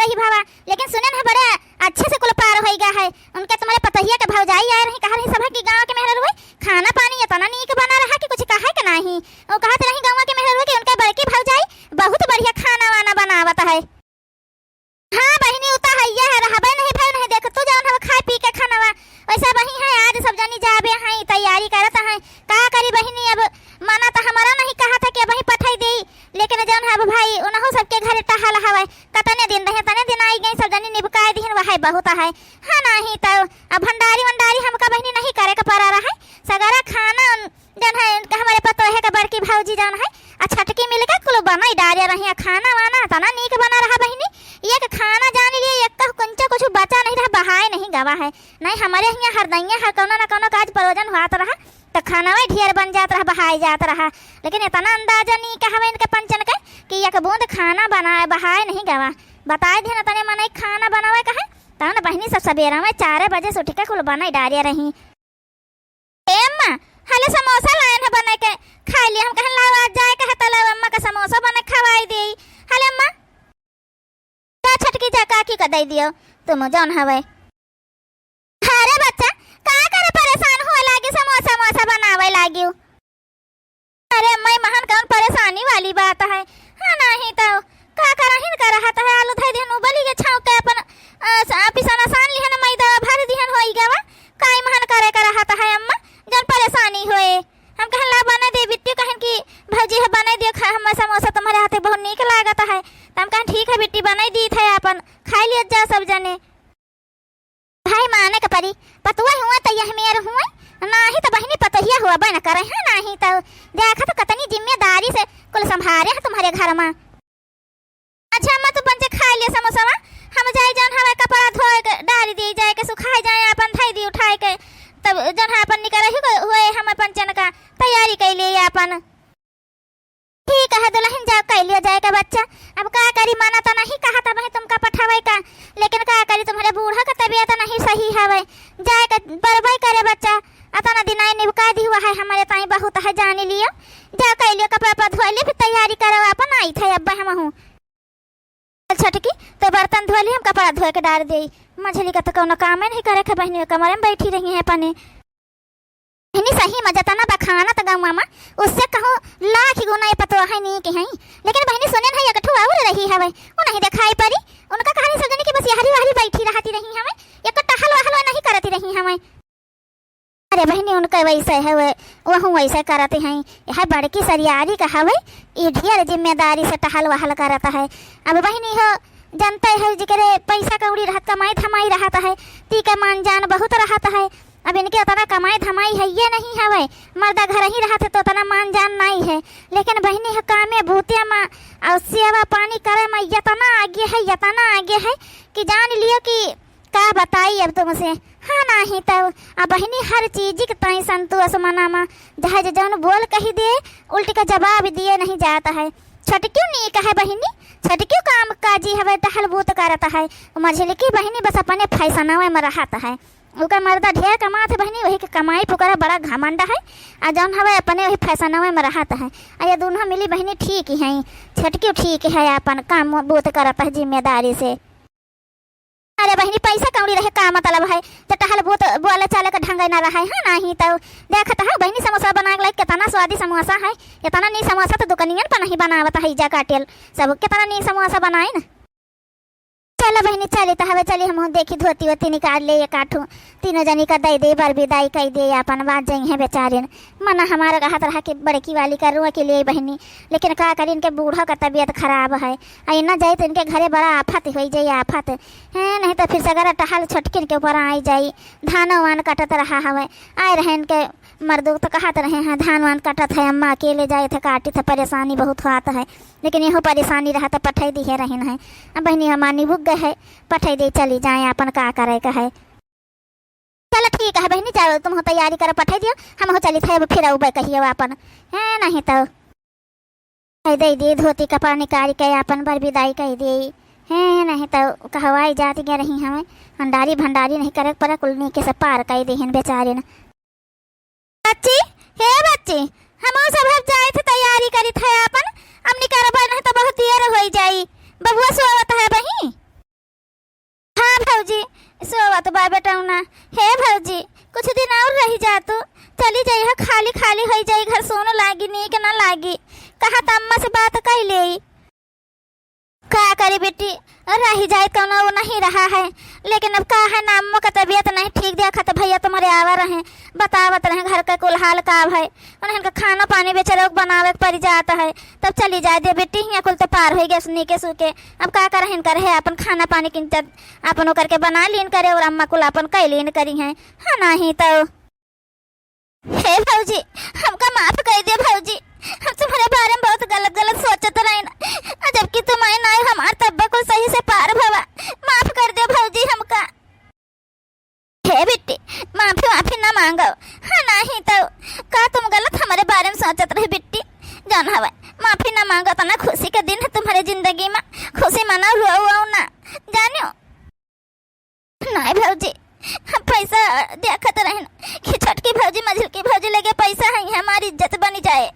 रही भावा, लेकिन सुने ना बड़े अच्छे से कुल पार हो गया है। उनके तुम्हारे पतहिया के भौजाई आए रही, कहा रही सभा की गांव के मेहर हुए खाना पानी इतना नीक बना रहा कि कुछ कहा के नहीं। वो कहत रही गांव के मेहर हुए कि उनके बड़की भौजाई बहुत बढ़िया खाना वाना बनावत है। हाँ बहिनी उता हैया है, रहबे नहीं भाई नहीं देख तू जान हम खाए पी के खाना वैसा वही है। आज सब जानी जाबे हैं तैयारी करत हैं, का करी बहिनी। अब माना तो हमारा नहीं कहा था कि वही पठाई दे, लेकिन जौन है भाई उनहु सबके घरे टहल हवे कतने दिन रहे तने दिन आई गई सब जानी निबकाए दिन वही बहुत है। हाँ नहीं तो अब भंडारी वंडारी हमका बहिनी नहीं करे के पड़ा रहा है। सगरा खाना जौन है हमारे पतो है का बड़की भौजी जौन है छटकी मिल के कुल बनाई डाले रही खाना वाना तना नीक बना रहा बहिनी। एक खाना जान लिए एक कुंचा कुछ बचा नहीं रहा, बहाए नहीं गवा है नहीं। हमारे यहाँ हरदैया हर कोनो ना कोनो काज प्रयोजन हुआत रहा तो खाना वही ढेर बन जात रहा, बहाई जात रहा। लेकिन इतना अंदाजा नहीं कहा इनके पंचन के कि एक बूंद खाना बनाए बहाए नहीं गवा। बताए थे ना तने मनाई खाना बनावे कहे तब ना बहनी सब सवेरा में 4 बजे से उठ के कुल बनाई डालिया रही। एम्मा हले समोसा लाइन है बना के खा लिया। हम कहन लावा जाए कहे तला अम्मा का समोसा बना खवाई दे। हले अम्मा का छटकी जा काकी का दे दियो तुम जौन हवे। अरे बच्चा का करे परेशान हो लागी समोसा मोसा बनावे लागी। अरे मैं महान कौन परेशानी वाली बात है। हाँ नहीं तो का करहिन कर रहा है आलू धई दिन उबली के छाव के अपन पिसाना सान लिहन मैदा भर दिहन होई गवा काई महान करे कर रहा है अम्मा जन परेशानी होए। हम कहन ला बना दे बिट्टी कहन की भौजी है बना दे खा हम समोसा तुम्हारे हाथे बहुत नीक लागत है। तम कहन ठीक है बिट्टी बनाई दी थे अपन खाई लिया जा सब जने। भाई माने के परी पतुआ हुआ तो यह मेर हुआ नाही तो बहनी पतहिया हुआ बन करे है नहीं तो देखा तो कतनी जिम्मेदारी से कुल संभारे है तुम्हारे घर में। अच्छा अम्मा तू पंचे खा लिया समोसा हम जाए जन हवा कपड़ा धोए के डाल दी जाए के सुखाए जाए अपन धई दी उठाए के तब जन अपन निकल हुए हम पंचन का तैयारी कर लिए अपन। ठीक है दुल्हन जाओ कर लिया जाएगा बच्चा। अब का करी माना तो नहीं कहा था भाई तुमका पठावे का, लेकिन का करी तुम्हारे बूढ़ा का तबीयत नहीं सही है जाए का बरबाई करे बच्चा। अतना दिन आई निबका दी हुआ है हमारे ताई बहुत है जान लियो जा कर लियो कपड़ा पर धो ले फिर तैयारी करो अपन आई थे अब्बा हम हूँ छटकी तो बर्तन धो ली हम कपड़ा धोए के डाल दी। मछली का तो कोनो काम नहीं करे के बहनी कमरे में बैठी रही है अपने बहनी सही मजा तना बखाना तो गाँव मामा उससे कहो लाख गुना पतो है नहीं कि है। लेकिन बहनी सुने नहीं एक ठुआ उड़ रही है वो नहीं दिखाई पड़ी उनका कहानी सजने की बस यहरी वहरी बैठी रहती रही हमें एक टहल वहल नहीं करती रही हमें। अरे बहनी उनका वैसे है वह वैसे करते हैं यह बड़की सरियारी का हवे ये ढेर जिम्मेदारी से टहल वहल करता है। अब बहनी हो जनता है जिक्र पैसा कौड़ी रहत कमाई धमाई रहता है ती का मान जान बहुत रहता है। अब इनके उतना कमाई धमाई है ये नहीं हवे मर्दा घर ही रहते तो उतना मान जान नहीं है। लेकिन बहनी है कामे भूतिया माँ और सेवा पानी करे में इतना आगे है कि जान लियो कि का बताई अब तुमसे। हाँ नहीं तब अब बहनी हर चीज की तई संतोष मनामा जहाज जौन बोल कही दे उल्टी का जवाब दिए नहीं जाता है। छटक्यों नहीं कहे बहनी छटक्यों काम काजी हवे टहल बूत करता है। मझली की बहनी बस अपने फैसनावे में रहता है उका मर्दा ढेर कमात है बहनी वही के कमाई पुकारा बड़ा घमंडा है आ जौन हवे अपने वही फैसनावे में रहता है। आ ये दोनों मिली बहनी ठीक ही है छटक्यों ठीक है अपन काम बूत करता है जिम्मेदारी से। अरे बहनी पैसा कौड़ी रहे का मतलब है तो टहल बहुत बोले चाले का ढंग ना रहा है। हाँ नहीं तो देखता है बहनी समोसा बना के कितना स्वादिष्ट समोसा है इतना नहीं समोसा तो दुकानियन पर नहीं बनावता है जा काटेल सब कितना नहीं समोसा बनाए ना। चलो बहनी चली तो हवे चली हम देखी धोती वोती निकाल ले काठू तीनों जनी का दे दे बर विदाई कर दे अपन बात जाई है बेचारे मना हमारा कहत रहा कि बड़की वाली का रुआ के लिए बहनी। लेकिन का करी इनके बूढ़ा का तबीयत खराब है आई ना जाए तो इनके घरे बड़ा आफत हो जाए आफत है नहीं तो फिर सगरा टहल छटकिन के ऊपर आई जाई धान वान कटत रहा हवे आए रहे इनके मर्दू तो कहत रहे हैं धान वान कटत है अम्मा अकेले जाए थे काटी थे परेशानी बहुत होता है। लेकिन यहो परेशानी रहा तो पठाई दी है रहन है बहनी हमारी बुक गए है पठाई दे चली जाए अपन का करे का है। चलो ठीक है बहनी चलो तुम हो तैयारी कर पठाई दियो हम हो चली थे फिर उबे कहिए अपन है नहीं तो दे दी धोती कपड़ा निकाल के अपन बर विदाई कह दी है नहीं तो कहवाई जाती गए रही हमें भंडारी भंडारी नहीं करे पर कुलनी के से पार कह दी बेचारे न। बच्ची हे बच्ची हम सब जाए थे तैयारी करी थे अपन अब निकर तो बहुत देर हो जाई बबुआ सोवत है बही। भौजी सोवत बा बेटौना। हे भौजी कुछ दिन और रही जा तू, चली जाई खाली खाली हो जाई, घर सोने लागी नीक ना लागी। कहा त अम्मा से बात कर ले का करे बेटी, रही जाए तो ना वो नहीं रहा है, लेकिन अब का है ना अम्मो का तबीयत नहीं ठीक देखा तो भैया तुम्हारे आवा रहे बतावत रहे घर का कुल हाल का है, उन्हें का खाना पानी बेचारा बनावे पड़ जाता है, तब चली जाए दे बेटी यहाँ कुल तो पार हो गया सुनी के सूखे। अब का करहिन करे है अपन खाना पानी किन अपन करके बना लीन करे और अम्मा कुल अपन कैलीन करी है हाँ नहीं तो। हे भौजी हमका माफ कर दे भौजी, हम तुम्हारे बारे में बहुत गलत गलत सोचत रहे ना, जबकि तुम आए ना हमारे तब्बे को सही से पार भवा, माफ कर दे भौजी हमका। हे बेटी माफी माफी ना मांगो हाँ नहीं तो का तुम गलत हमारे बारे में सोचत रहे बेटी, जान हवा माफी ना मांगो तो ना खुशी का दिन है तुम्हारे जिंदगी में, खुशी मनाओ लो ना जानो। नहीं भौजी हम पैसा देखत रहे कि छोटकी भौजी मझिल की भौजी लगे पैसा है हमारी इज्जत बनी जाए,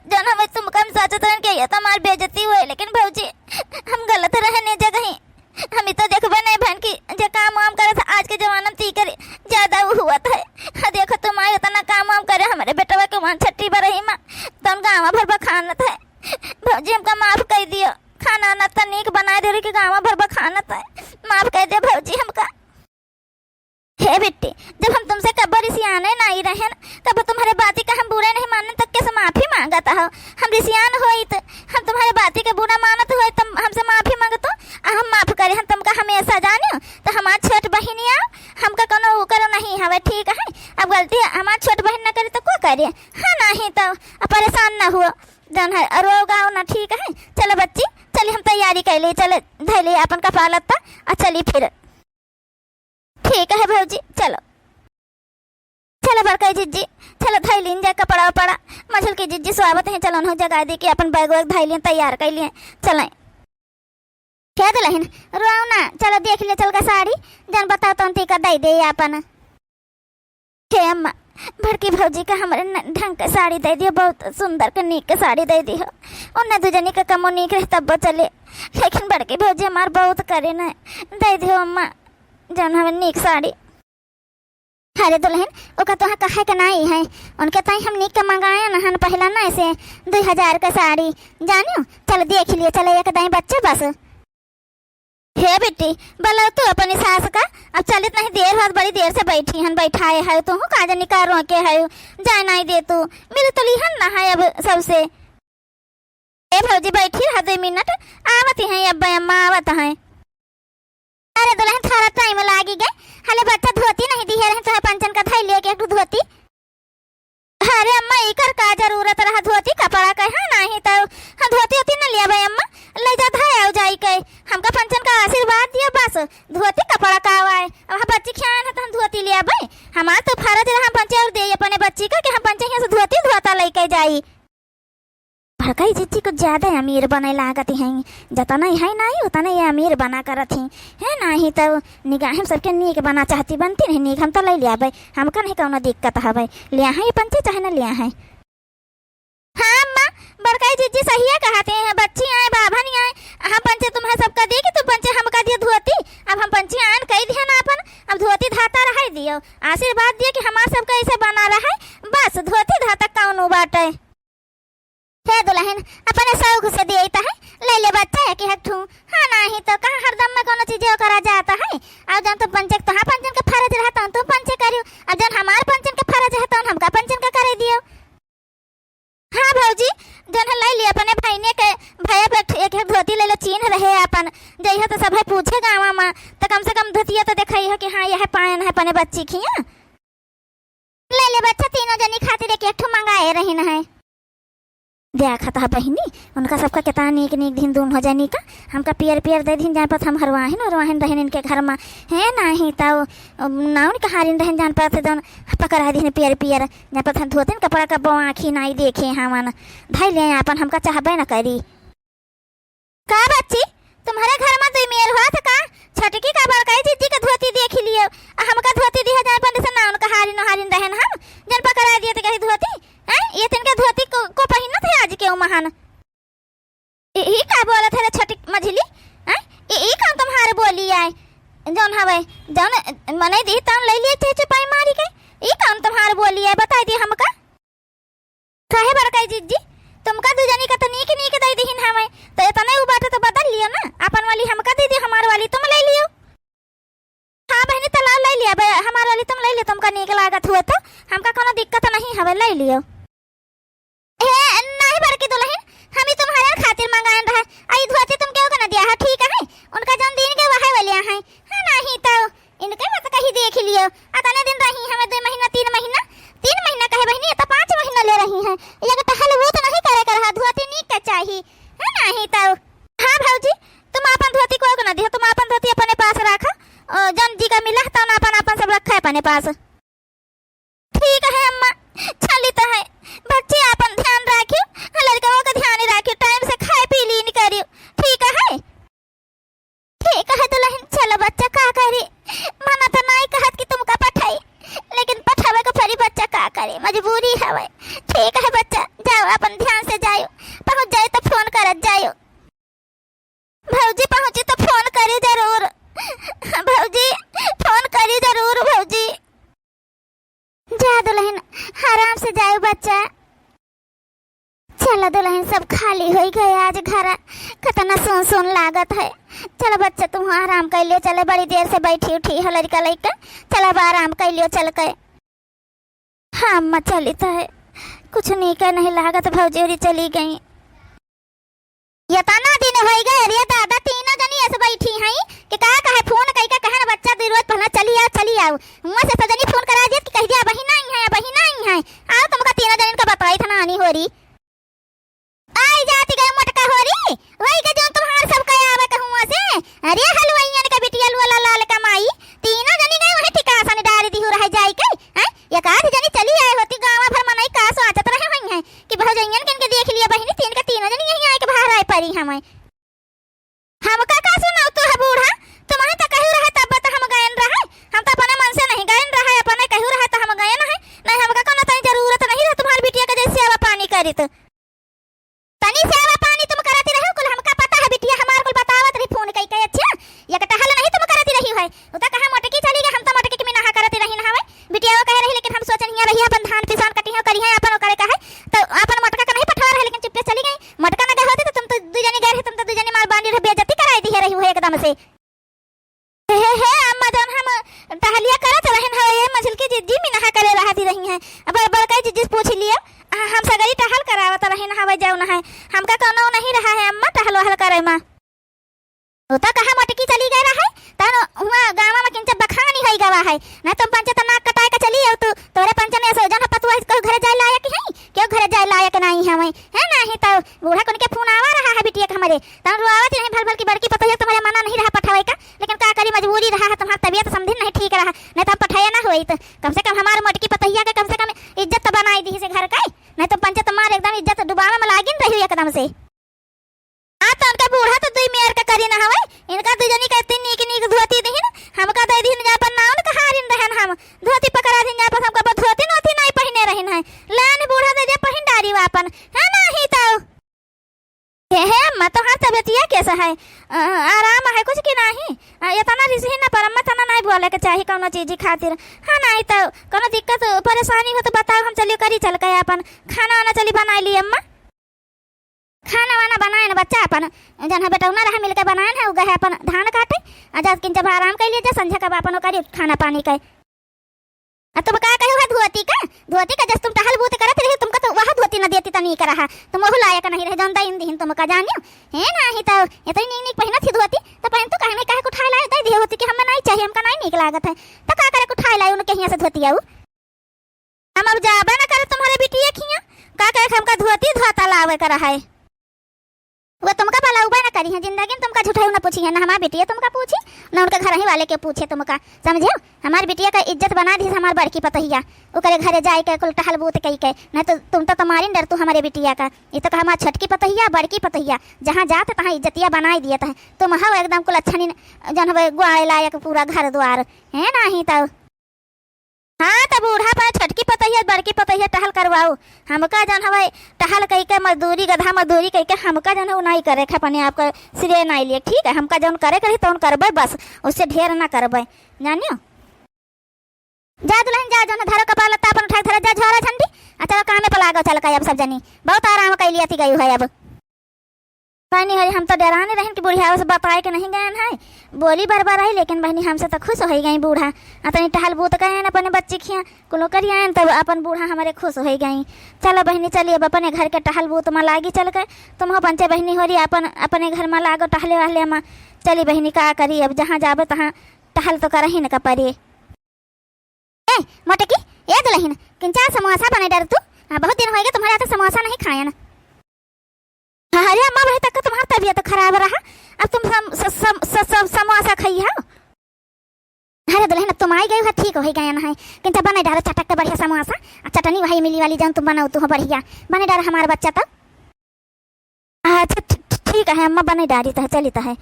जन हमें तुम कम सोचत रहे कि ये तो हमारी बेइज्जती हुए, लेकिन भौजी हम गलत रहने जगह हम तो देखबे नहीं बहन की जो काम वाम करे था आज के जमाना में तीकर ज्यादा हुआ था। देखो तुम आए उतना काम वाम करे हमारे बेटवा के वहाँ छठी पर रही माँ तो गाँव भर खाना था, भौजी हमका माफ कर दियो, खाना ना तो नीक बना दे रही कि गाँव भर खाना था, माफ कर दे भौजी हमका। हे बेटी जब हम तुमसे कब्बर रिसियाने ना ही रहे तब तुम्हारे बाती का हम बुरा नहीं मानने तक कैसे माफी मांगता हो, हम रिसियान होई तो हम तुम्हारे बाती का बुरा मानत हो तुम हमसे माफी मांगतो हम माफ करे हम तुमका हमेशा जाने तो हमार छोट बहनी आओ हमका कोनो करो नहीं हवे ठीक है, अब गलती हमार छोट बहन ना करे तो को करे हाँ नहीं तो परेशान ना हुआ जन है रोग आओ ना ठीक है। चलो बच्ची चलिए हम तैयारी कर ली, चले धैली अपन कपड़ा लत्ता और चली फिर ठीक है भौजी चलो चलो बड़काई जिज्जी चलो धैलीन जा कपड़ा पड़ा मझल की जिज्जी स्वागत है, चलो न जगह दे के अपन बैग वैग धैलियन तैयार कर लिए चलें क्या दिलहिन रोओ ना, चलो देख ले चल का साड़ी जन बताओ तो टीका दे दे अपन। हे अम्मा बड़की भौजी का हमारे ढंग का साड़ी दे दियो, बहुत सुंदर का नीक का साड़ी दे दी हो, उन्हें दुजनी का कमो नीक रहे तब चले, लेकिन बड़की भौजी हमार बहुत करे न दे दियो अम्मा जन हमें नीक साड़ी। अरे दुल्हन ओका तो कहे का नहीं है, उनके ताई हम नीक का मंगाए ना हन पहला ना ऐसे 2000 का साड़ी जानियो, चल देख लिए चले एक दाई बच्चे बस। हे बेटी बोलो तू अपनी सास का अब चलित नहीं देर बहुत बड़ी देर से बैठी हन बैठाए है तू का जानी का रोके है जाए नहीं दे तू मेरे तो लिहन ना है अब सबसे। ए भौजी बैठी रहा 2 मिनट आवती है अब अम्मा आवत है। अरे दुल्हन थोड़ा टाइम लागी गए हले बच्चा धोती नहीं दी है तो पंचन का थैली लेके एक धोती। अरे अम्मा इकर का जरूरत रहा धोती कपड़ा का है नहीं तो हम धोती होती न लिया भाई अम्मा ले जा था आओ जाई के हमका पंचन का आशीर्वाद दिया बस धोती कपड़ा का आए अब बच्ची खियान है तो हम धोती लिया भाई हमार तो फर्ज रहा पंचे और दे अपने बच्ची का कि हम पंचे यहाँ से धोती धोता लेके जाई। भड़काई जिज्जी को ज्यादा अमीर बने लागती हैं जतना है नहीं उतना ये अमीर बना करत ही है नहीं तो निगाह हम सबके नीक बना चाहती बनती नहीं नीक हम तो ले लिया भाई हमका नहीं कौनो दिक्कत है भाई लिया है ये पंचे चाहे न लिया है। हाँ अम्मा बड़काई जिज्जी सही है कहते हैं बच्ची आए बाबा नहीं आए हम पंचे तुम्हें सबका दिए कि तुम पंचे हमका दिए धोती अब हम पंची आन कही दिया ना अपन अब धोती धाता रह दियो आशीर्वाद दिए कि हमारा सबका ऐसे बना रहा है बस धोती धाता कौन बाटे। हे दुल्हन अपने शौक से देता है ले ले बच्चा है कि हटू हाँ नहीं तो कहाँ हरदम में कोनो चीज करा जाता है अब जब तुम पंचन तो हाँ पंचन का फर्ज रहता हूँ तुम पंचे करियो अब जब हमारे पंचन का फर्ज रहता हूँ हमका पंचन का करे दियो। हाँ भौजी जन ले लिया अपने भाई ने के भैया पे एक धोती ले लो चीन रहे अपन जइहा तो सब पूछे गाँव में तो कम से कम धोतिया तो दिखाई हो कि हाँ यह पायन है अपने बच्ची की ले ले बच्चा तीनों जनी खातिर एक मंगाए रही न है देखा था बहनी उनका सबका कितना नीक नीक दिन दून हो जाए नीका हमका पियर पियर दे दिन जान पर हम हरवाहिन और वाहिन रहन इनके घर में है नहीं तो नाउन का हारिन रहन जान पर दोन पकड़ा दिन पियर पियर जान पर हम धोते कपड़ा का बो आँखी नहीं देखे हमन धै ले अपन हमका चाहबे न करी। का बच्ची तुम्हारे घर में 2 मेल हुआ था का छटकी का बड़काई जिज्जी का धोती देख लियो हमका धोती दिया जान पर से नाउन का हारिन हारिन रहन हम जन पकड़ा दिए तो कही धोती ये तिनका धोती को पहिना थे आज के महान ई का बोला थे छोटी मझली ई काम तुम्हारे बोली आए जौन हवे जौन मने दी तौन ले लिए थे चुपाई मारी के ई कौन तुम्हार बोलिए बता दी हमका काहे बड़काई जीजी तुमका दुजनी का तो नीक नीक दे दीहिन हमें तो इतने उ बात तो बदल लियो ना अपन वाली हमका दे दी हमार वाली तुम ले लियो। हाँ बहनी तो ले लिया हमार वाली तुम ले लियो तुमका नीक लागत हुए तो हमका कोनो दिक्कत नहीं हवे ले लियो। हे नहीं बड़की दुल्हन हम ही तुम्हारे खातिर मंगाए रहा आई धोती तुम क्यों ना दिया है ठीक है उनका जन्मदिन के वहां वाले हैं हां नहीं तो इनके मत कहीं देख लियो अतने दिन रही हमें 2 महीना 3 महीना कहे बहनी तो 5 महीना ले रही हैं ये तो टहल वो तो नहीं करे कर धोती नीक का चाहिए है नहीं तो। हां भौजी तुम अपन धोती को ना दियो तुम अपन धोती अपने पास रखो जन जी का मिला तो अपन सब रखा है अपने पास ठीक है अम्मा चली तो है बच्चे अपन ध्यान रखियो लड़कों का ध्यान रखियो टाइम से खाए पी लीन करियो ठीक है दुल्हन चलो बच्चा का करे मना तो नहीं कहत कि तुमका पठाई लेकिन पठावे को फरी बच्चा का करे मजबूरी है ठीक है बच्चा जाओ अपन ध्यान से जाओ पहुंच जाए तो फोन करत जाओ भौजी पहुंची तो फोन करी जरूर भौजी फोन करी जरूर भौजी जा दुल्हन आराम से जाओ बच्चा चलो दुल्हन सब खाली हो गए आज घर कितना सुन लागत है चलो बच्चा तुम आराम कर लियो चले बड़ी देर से बैठी उठी है लड़का लड़का चलो अब आराम कर लियो चल के। हाँ अम्मा चली तो है कुछ नहीं कर नहीं लागत भौजी चली गई ये तना दिन हो गए रे दादा तीनों जनी ऐसे बैठी हैं कि का कहे फोन कई का कहे बच्चा जरूरत पहला चली आओ मुंह से सजनी फोन करा दिया कि कह दिया बहिना ही है आओ तुमका तीनों जनी का बताई था नानी हो रही आई जाती गए मटका हो रही वही के जो तुम्हार सब कहे आवे कहूं से अरे हलवाइयन का बिटिया वाला लाल कमाई तीनों जनी गए वही ठिकासन डाल दी हो रह जाई के हैं एक आध जनी चली आए होती गांव भर मनई का स्वागत रहे हुई है कि भौजैयन के देख लिया बहिनी तीन का तीनों जनी यहीं आए के बाहर आए परी हमें हमका का सुनाओ तो है बूढ़ा तुम्हारे तो कहू रहा तब तो हम गायन रहा हम तो अपने मन से नहीं गायन रहा अपने कहू रहा तो हम गायन है नहीं हमका कोनो तनी जरूरत नहीं है तुम्हारी बिटिया के जैसे सेवा पानी करी तो तनी सेवा पानी तुम करती रहो कुल हमका पता है बिटिया हमार कुल बतावत रही फोन कई कई अच्छा ये कटा हल नहीं तुम करती रही है उता कहां मोटकी चली गई हम तो मोटकी के में नहा करती रही ना हवे बिटिया वो कह रही लेकिन हम सोचन हिया रही अपन धान पिसान कटी है करी है अपन करे का है तो अपन मोटका का नहीं पठवा रहे लेकिन चुपके चली गई मोटका ना गए होते तो तुम तो दू जने गए तुम तो दू जने मार बांधी बेइज्जती कराई दी है रही हो एकदम से हे अम्मा जान हम टहलिया करत रहन है ये मछली की जिज्जी में नहा करे रहती रही है अब बड़का जिज्जी पूछ लिया हम सगरी टहल करावत रही ना हवे जाऊ ना है हमका कोनो नहीं रहा है अम्मा टहल वहल करे मां उता कहा मटकी चली गई रहा है तन हुआ गांव में किंच बखानी होई गवा है ना तुम पंच नाक कटाए के चली आओ तो तोरे पंच ने सो जन पतुआ को घर जाए लायक है क्यों घर जाए लायक नहीं हमें है नहीं तो बूढ़ा कोन के फोन आवा रहा है बिटिया के हमारे तन रोआवत नहीं भल भल की बड़की पतोया तुम्हारे मना नहीं रहा पठावे का लेकिन का करी मजबूरी रहा है तुम्हारी तबीयत समझी नहीं ठीक रहा नहीं तो पठाया ना होई तो कम से कम हमारे मटकी पतोया के कम से कम इज्जत तो बनाई दी से घर का नहीं तो पंच तुम्हारे एकदम इज्जत डुबावे में लागिन रही एकदम से आ तो उनका बूढ़ा तो दुई मेयर का करी ना हवे इनका दुजनी का इतनी नीक धोती दहिन हमका दे दिन जा पर नाउन का हारिन रहन हम धोती पकड़ा दिन जा पर हमका धोती नोती नहीं पहने रहन है लान बूढ़ा दे पहन डारी वापन है नहीं तो हे मत तो हां तबियतिया कैसा है आराम है कुछ की नहीं ये तना रिसी ना पर मत तना नहीं बोले के चाहिए कोनो चीज खातिर हां नहीं तो कोनो दिक्कत परेशानी हो तो बताओ हम चलियो करी चल के अपन खाना वाना चली बना ली अम्मा खाना वाना बनाए ना बच्चा अपन जन बेटा ना रहा मिलके बनाए ना उगे अपन धान काटे आज किन जब आराम कर लिए संध्या का अपन करी खाना पानी का तुम का कहू है धोती का जब तुम टहल बूत करत रही तुमका तो वह धोती न देती तनी कर रहा तुम ओहु लायक नहीं रह जानता इन दिन तुम का जानियो है नहीं तो इतनी नीक पहना थी धोती तो पहन तो कहने कहे को उठा लाए दे दी होती कि हमें नहीं चाहिए हमका नहीं नीक लागत है तो का करे को उठा लाए उनके यहां से धोती आऊ हम अब जाबा ना करे तुम्हारे बिटिया खिया का करे हमका धोती धोता लावे कर है वो तुमका भला उबा ना करी है जिंदगी में तुमका झूठाऊ ना पूछी है ना हमारी बिटिया तुमका पूछी ना उनके घर ही वाले के पूछे तुमका समझे हमारी बिटिया का इज्जत बना दी हमारी बड़की पतहिया ओकरे घरे जाए के कुल टहल बूत कई के ना तो तुम तो तुम्हारी डर तू हमारे बिटिया का ये तो हमारी छटकी पतहिया बड़की पतहिया जहाँ जाते तहाँ इज्जतिया बनाई दिए था तुम हव एकदम कुल अच्छा जन ग्वाड़े लायक पूरा घर द्वार है ना ही तो हाँ तो बूढ़ा पर छोटकी पतैया बड़की पतैया टहल करवाओ। हमका जन हवे टहल कही के मजदूरी गधा मजदूरी कही के हमका जन है नहीं करे के अपने आप का सिरे नहीं लिए। ठीक है, हमका जौन करे करी तो करबे, बस उससे ढेर ना करबे, जानियो। जा दुल्हन जा, जौन धरो कपाल लत्ता अपन उठा धरा जा झोरा झंडी आ चलो काम में पलागो चल का। अब सब जनी बहुत आराम कैली अति गई है। अब बहनी हरी हम तो डराने रहन कि बुढ़िया से बताए के नहीं गए है, बोली बरबर रही, लेकिन बहनी हमसे तो खुश हो गई बूढ़ा। अतनी टहल बूत गए अपने बच्चे खिया कुलो करिए तब अपन बूढ़ा हमारे खुश हो गई। चलो बहनी चलिए अब अपने घर के टहल बूत में लागी चल गए। तुम हो पंचे बहनी हो रही अपन अपने घर में लागो टहले वाले में। चली बहनी का करी, अब जहाँ जाबे तहाँ टहल तो कर ही न कपरे। ए मोटकी ए दुल्हन किंचा समोसा बने डर तू, बहुत दिन हो गए तुम्हारे हाथ समोसा नहीं खाया ना। अरे अम्मा भाई तक तुम्हारा तबीयत खराब रहा, अब तुम समोसा खाई हो। अरे दुल्हन अब तुम आई गई हो ठीक हो गया ना है, किंचा बने डालो चटक के बढ़िया समोसा, चटनी वही मिली वाली जान तुम बनाओ तो बढ़िया बने डाल हमारा बच्चा तो। अच्छा ठीक है अम्मा बने डाली तो चली तो है।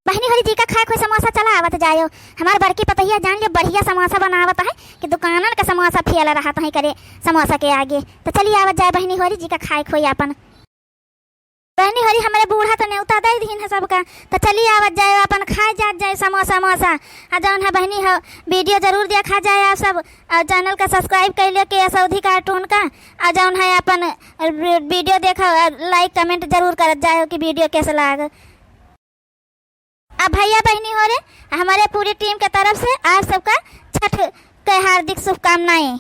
बहनी हरी जी का खाए कोई समोसा चला आवत जायो। हमारे बड़की पतैया जान लियो बढ़िया समोसा बनावत है कि दुकानन का समोसा फैला रहा तो करे समोसा के आगे। तो चलिए आवत जाए बहनी हरी जी का खाए खोई अपन। बहनी हरी हमारे बूढ़ा तो न्योता दे दीन है सबका, तो चलिए आवत जाए अपन खाए जात जाए समोसा समोसा। आ जौन है बहनी हो वीडियो जरूर देखा जाए आप सब, चैनल का सब्सक्राइब कर लियो के सऊदी कार्टून का। आ जौन है अपन वीडियो देखा लाइक कमेंट जरूर कर जाए कि वीडियो कैसे लगा। अब भैया बहनी हो रहे हमारे पूरी टीम के तरफ से आप सबका छठ के हार्दिक शुभकामनाएं।